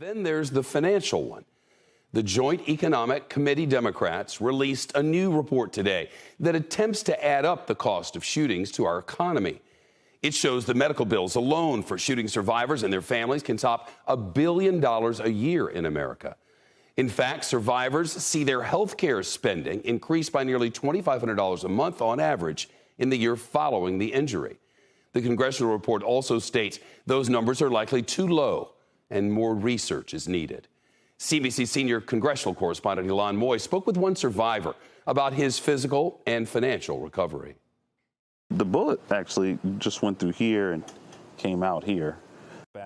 Then there's the financial one. The Joint Economic Committee Democrats released a new report today that attempts to add up the cost of shootings to our economy. It shows the medical bills alone for shooting survivors and their families can top $1 billion a year in America. In fact, survivors see their health care spending increase by nearly $2,500 a month on average in the year following the injury. The congressional report also states those numbers are likely too low and more research is needed. CNBC senior congressional correspondent Ilan Moy spoke with one survivor about his physical and financial recovery. The bullet actually just went through here and came out here.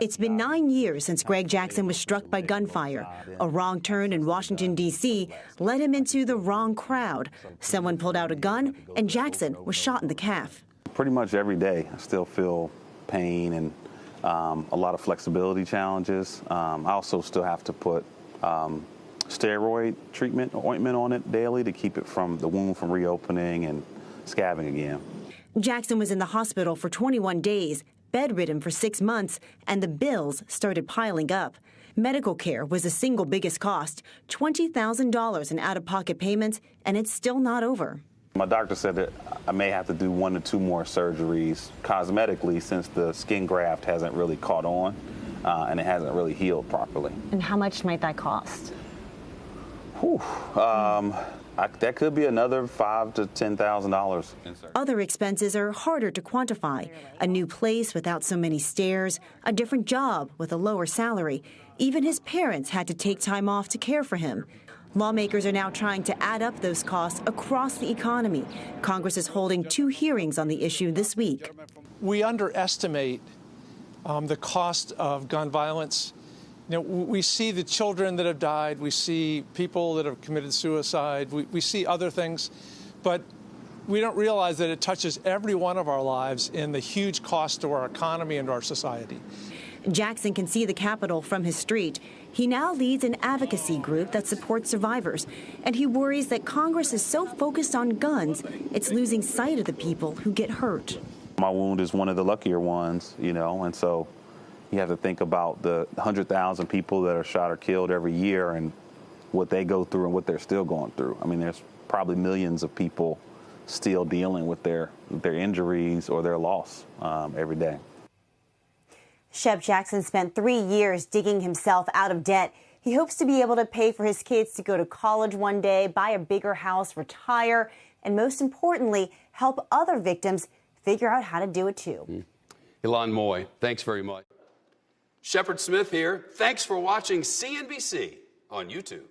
It's been 9 years since Greg Jackson was struck by gunfire. A wrong turn in Washington, D.C. led him into the wrong crowd. Someone pulled out a gun, and Jackson was shot in the calf. Pretty much every day, I still feel pain and a lot of flexibility challenges. I also still have to put steroid treatment ointment on it daily to keep it from the wound from reopening and scabbing again. Jackson was in the hospital for 21 days, bedridden for 6 months, and the bills started piling up. Medical care was the single biggest cost, $20,000 in out-of-pocket payments, and it's still not over. My doctor said that I may have to do 1 to 2 more surgeries cosmetically since the skin graft hasn't really caught on and it hasn't really healed properly. And how much might that cost? Whew. That could be another $5,000 to $10,000. Other expenses are harder to quantify. A new place without so many stairs, a different job with a lower salary. Even his parents had to take time off to care for him. Lawmakers are now trying to add up those costs across the economy. Congress is holding 2 hearings on the issue this week. We underestimate the cost of gun violence. You know, we see the children that have died. We see people that have committed suicide. We see other things, but we don't realize that it touches every one of our lives in the huge cost to our economy and to our society. Jackson can see the Capitol from his street. He now leads an advocacy group that supports survivors, and he worries that Congress is so focused on guns, it's losing sight of the people who get hurt. My wound is one of the luckier ones, you know, and so you have to think about the 100,000 people that are shot or killed every year and what they go through and what they're still going through. I mean, there's probably millions of people still dealing with their injuries or their loss every day. Shep Jackson spent 3 years digging himself out of debt. He hopes to be able to pay for his kids to go to college one day, buy a bigger house, retire, and most importantly, help other victims figure out how to do it too. Ilan Moy, thanks very much. Shepard Smith here. Thanks for watching CNBC on YouTube.